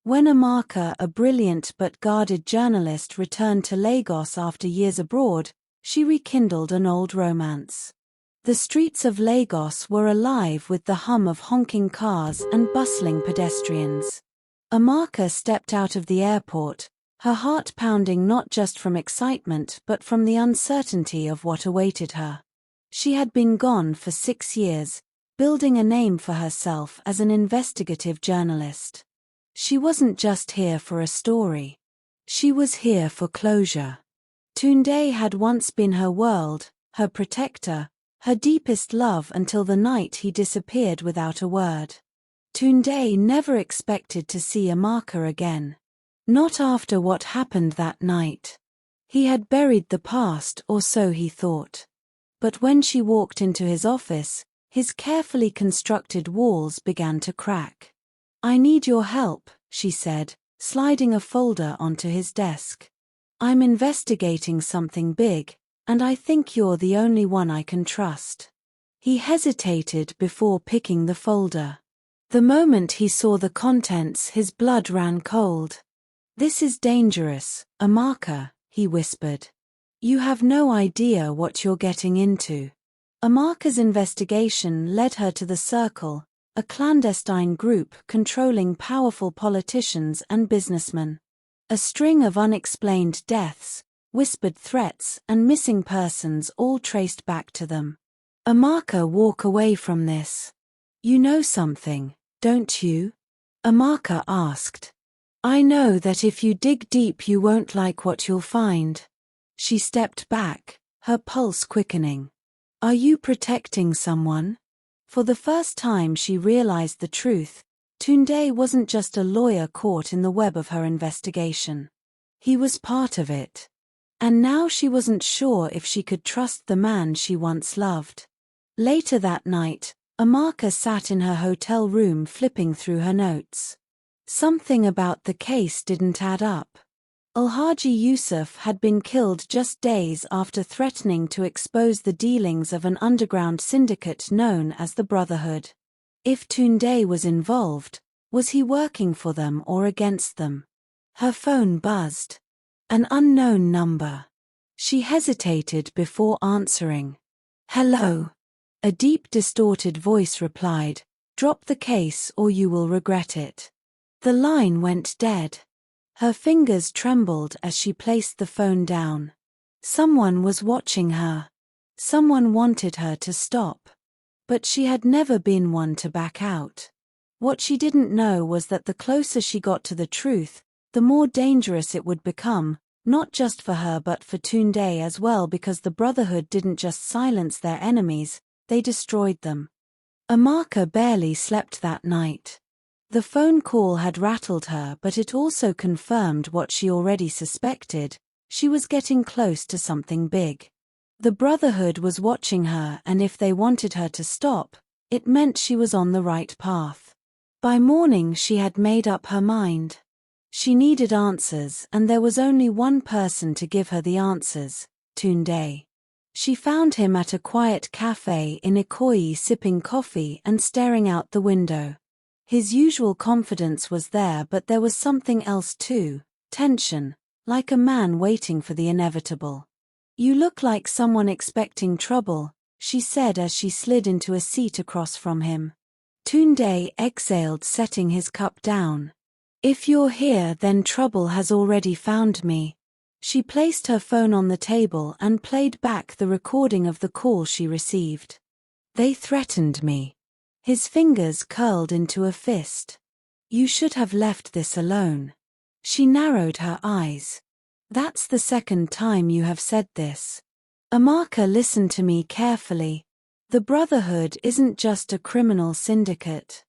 When Amaka, a brilliant but guarded journalist, returned to Lagos after years abroad, she rekindled an old romance. The streets of Lagos were alive with the hum of honking cars and bustling pedestrians. Amaka stepped out of the airport, her heart pounding not just from excitement but from the uncertainty of what awaited her. She had been gone for 6 years, building a name for herself as an investigative journalist. She wasn't just here for a story. She was here for closure. Tunde had once been her world, her protector, her deepest love until the night he disappeared without a word. Tunde never expected to see Amaka again. Not after what happened that night. He had buried the past, or so he thought. But when she walked into his office, his carefully constructed walls began to crack. "I need your help," she said, sliding a folder onto his desk. "I'm investigating something big, and I think you're the only one I can trust." He hesitated before picking the folder. The moment he saw the contents, his blood ran cold. "This is dangerous, Amaka," he whispered. "You have no idea what you're getting into." Amaka's investigation led her to the Circle, a clandestine group controlling powerful politicians and businessmen. A string of unexplained deaths, whispered threats, and missing persons all traced back to them. "Amaka, walk away from this. You know something, don't you?" Amaka asked. "I know that if you dig deep you won't like what you'll find." She stepped back, her pulse quickening. "Are you protecting someone?" For the first time she realized the truth. Tunde wasn't just a lawyer caught in the web of her investigation. He was part of it. And now she wasn't sure if she could trust the man she once loved. Later that night, Amaka sat in her hotel room flipping through her notes. Something about the case didn't add up. Alhaji Yusuf had been killed just days after threatening to expose the dealings of an underground syndicate known as the Brotherhood. If Tunde was involved, was he working for them or against them? Her phone buzzed. An unknown number. She hesitated before answering. "Hello." A deep, distorted voice replied, "Drop the case or you will regret it." The line went dead. Her fingers trembled as she placed the phone down. Someone was watching her. Someone wanted her to stop. But she had never been one to back out. What she didn't know was that the closer she got to the truth, the more dangerous it would become, not just for her but for Tunde as well, because the Brotherhood didn't just silence their enemies, they destroyed them. Amaka barely slept that night. The phone call had rattled her, but it also confirmed what she already suspected. She was getting close to something big. The Brotherhood was watching her, and if they wanted her to stop, it meant she was on the right path. By morning she had made up her mind. She needed answers, and there was only one person to give her the answers, Tunde. She found him at a quiet cafe in Enkay sipping coffee and staring out the window. His usual confidence was there, but there was something else too, tension, like a man waiting for the inevitable. "You look like someone expecting trouble," she said as she slid into a seat across from him. Tunde exhaled, setting his cup down. "If you're here, then trouble has already found me." She placed her phone on the table and played back the recording of the call she received. "They threatened me." His fingers curled into a fist. "You should have left this alone." She narrowed her eyes. "That's the second time you have said this." Amaka listened to me carefully. The Brotherhood isn't just a criminal syndicate.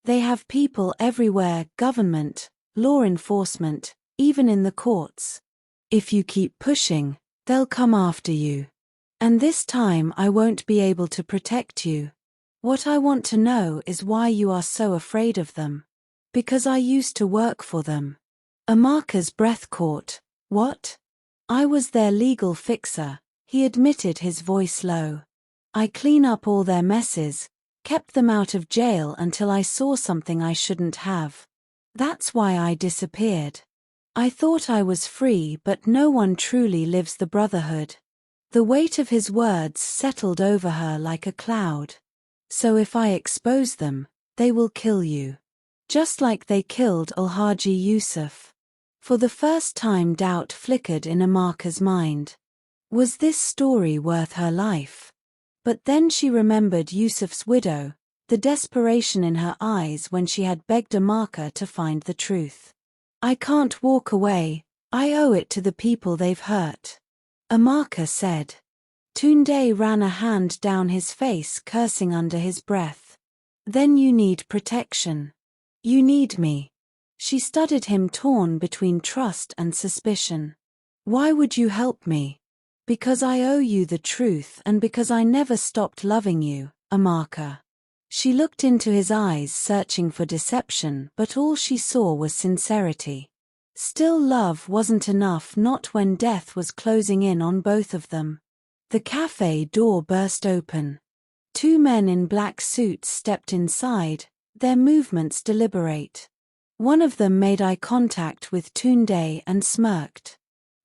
They have people everywhere, government, law enforcement, even in the courts. If you keep pushing, they'll come after you. And this time I won't be able to protect you. What I want to know is why you are so afraid of them. Because I used to work for them. Amaka's breath caught. "What?" "I was their legal fixer," he admitted, his voice low. "I clean up all their messes, kept them out of jail until I saw something I shouldn't have. That's why I disappeared. I thought I was free, but no one truly lives the brotherhood. The weight of his words settled over her like a cloud. So if I expose them, they will kill you. Just like they killed Alhaji Yusuf. For the first time doubt flickered in Amaka's mind. Was this story worth her life? But then she remembered Yusuf's widow, the desperation in her eyes when she had begged Amaka to find the truth. I can't walk away, I owe it to the people they've hurt. Amaka said. Tunde ran a hand down his face, cursing under his breath. Then you need protection. You need me. She studied him, torn between trust and suspicion. Why would you help me? Because I owe you the truth and because I never stopped loving you, Amaka. She looked into his eyes, searching for deception, but all she saw was sincerity. Still, love wasn't enough, not when death was closing in on both of them. The cafe door burst open. Two men in black suits stepped inside, their movements deliberate. One of them made eye contact with Tunde and smirked.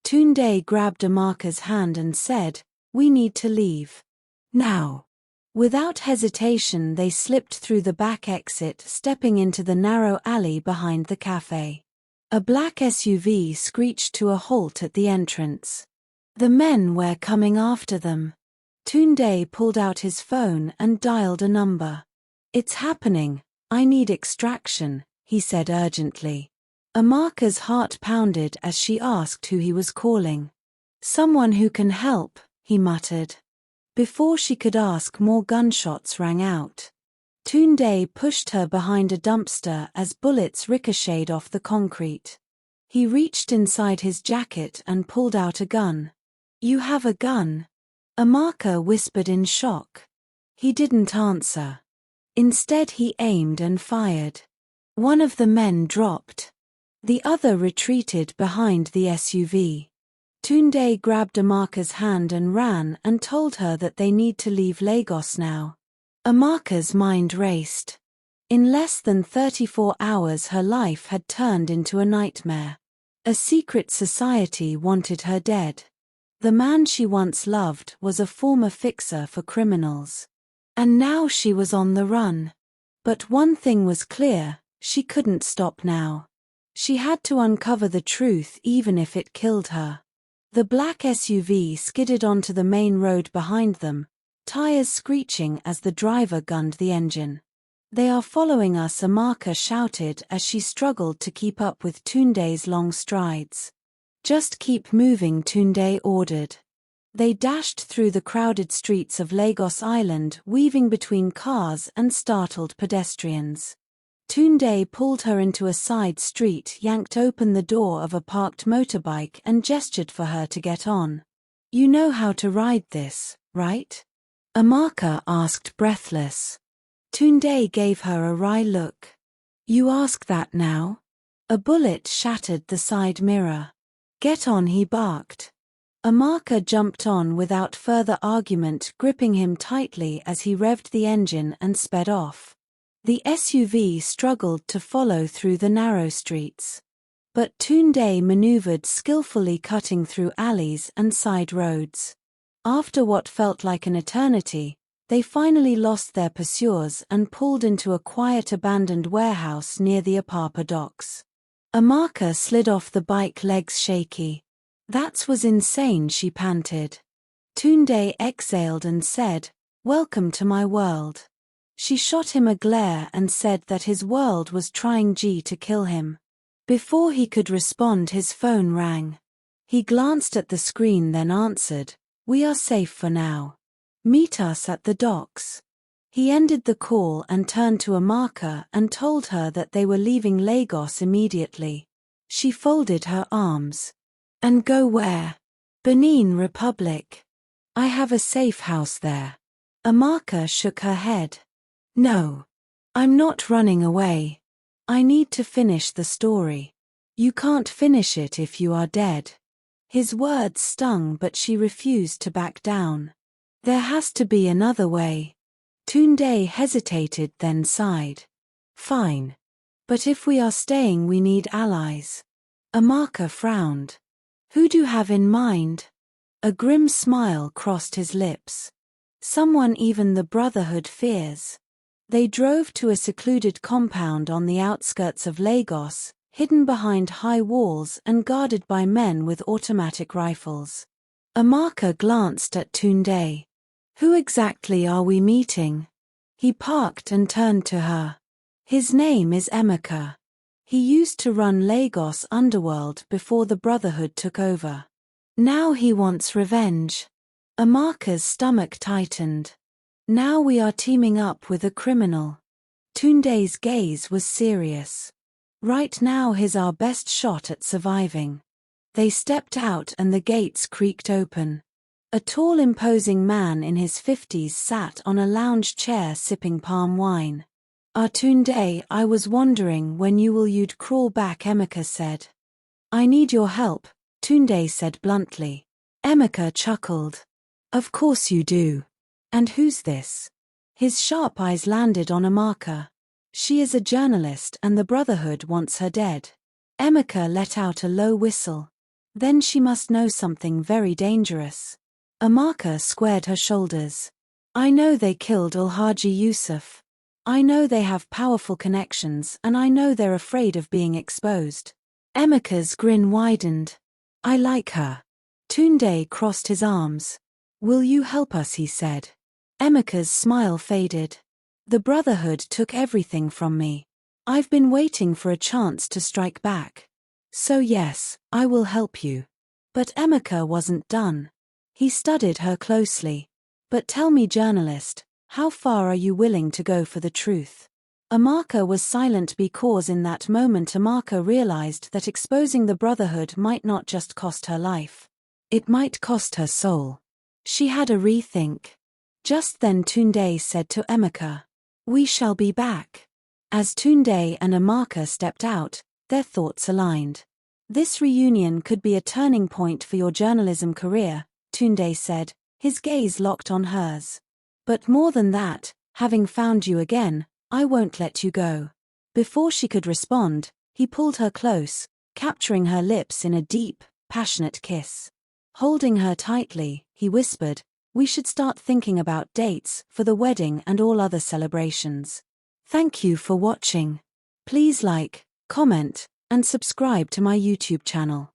Tunde grabbed Amaka's hand and said, "We need to leave. Now." Without hesitation they slipped through the back exit, stepping into the narrow alley behind the cafe. A black SUV screeched to a halt at the entrance. The men were coming after them. Tunde pulled out his phone and dialed a number. "It's happening, I need extraction," he said urgently. Amaka's heart pounded as she asked who he was calling. "Someone who can help," he muttered. Before she could ask, more gunshots rang out. Tunde pushed her behind a dumpster as bullets ricocheted off the concrete. He reached inside his jacket and pulled out a gun. "You have a gun?" Amaka whispered in shock. He didn't answer. Instead he aimed and fired. One of the men dropped. The other retreated behind the SUV. Tunde grabbed Amaka's hand and ran and told her that they need to leave Lagos now. Amaka's mind raced. In less than 34 hours her life had turned into a nightmare. A secret society wanted her dead. The man she once loved was a former fixer for criminals. And now she was on the run. But one thing was clear, she couldn't stop now. She had to uncover the truth even if it killed her. The black SUV skidded onto the main road behind them, tires screeching as the driver gunned the engine. "They are following us," Amaka shouted as she struggled to keep up with Tunde's long strides. "Just keep moving," Tunde ordered. They dashed through the crowded streets of Lagos Island, weaving between cars and startled pedestrians. Tunde pulled her into a side street, yanked open the door of a parked motorbike and gestured for her to get on. "You know how to ride this, right?" Amaka asked, breathless. Tunde gave her a wry look. "You ask that now?" A bullet shattered the side mirror. "Get on," he barked. Amaka jumped on without further argument, gripping him tightly as he revved the engine and sped off. The SUV struggled to follow through the narrow streets. But Tunde maneuvered skillfully, cutting through alleys and side roads. After what felt like an eternity, they finally lost their pursuers and pulled into a quiet abandoned warehouse near the Apapa docks. Amaka slid off the bike, legs shaky. "That was insane," she panted. Tunde exhaled and said, "Welcome to my world." She shot him a glare and said that his world was trying to kill him. Before he could respond, his phone rang. He glanced at the screen, then answered, "We are safe for now. Meet us at the docks." He ended the call and turned to Amaka and told her that they were leaving Lagos immediately. She folded her arms. "And go where?" "Benin Republic. I have a safe house there." Amaka shook her head. "No. I'm not running away. I need to finish the story." "You can't finish it if you are dead." His words stung, but she refused to back down. "There has to be another way." Tunde hesitated, then sighed. "Fine. But if we are staying, we need allies. Amaka frowned. Who do you have in mind? A grim smile crossed his lips. Someone even the Brotherhood fears. They drove to a secluded compound on the outskirts of Lagos, hidden behind high walls and guarded by men with automatic rifles. Amaka glanced at Tunde. Who exactly are we meeting? He parked and turned to her. His name is Amaka. He used to run Lagos underworld before the Brotherhood took over. Now he wants revenge. Amaka's stomach tightened. Now we are teaming up with a criminal. Tunde's gaze was serious. Right now he's our best shot at surviving. They stepped out and the gates creaked open. A tall, imposing man in his 50s sat on a lounge chair sipping palm wine. Tunde, I was wondering when you'd crawl back, Amaka said. I need your help, Tunde said bluntly. Amaka chuckled. Of course you do. And who's this? His sharp eyes landed on Amaka. She is a journalist and the Brotherhood wants her dead. Amaka let out a low whistle. Then she must know something very dangerous. Amaka squared her shoulders. I know they killed Alhaji Yusuf. I know they have powerful connections and I know they're afraid of being exposed. Amaka's grin widened. I like her. Tunde crossed his arms. Will you help us, he said. Amaka's smile faded. The Brotherhood took everything from me. I've been waiting for a chance to strike back. So yes, I will help you. But Amaka wasn't done. He studied her closely. But tell me, journalist, how far are you willing to go for the truth? Amaka was silent because in that moment Amaka realized that exposing the Brotherhood might not just cost her life. It might cost her soul. She had a rethink. Just then Tunde said to Amaka, we shall be back. As Tunde and Amaka stepped out, their thoughts aligned. This reunion could be a turning point for your journalism career, Tunde said, his gaze locked on hers. But more than that, having found you again, I won't let you go. Before she could respond, he pulled her close, capturing her lips in a deep, passionate kiss. Holding her tightly, he whispered, we should start thinking about dates for the wedding and all other celebrations. Thank you for watching. Please like, comment, and subscribe to my YouTube channel.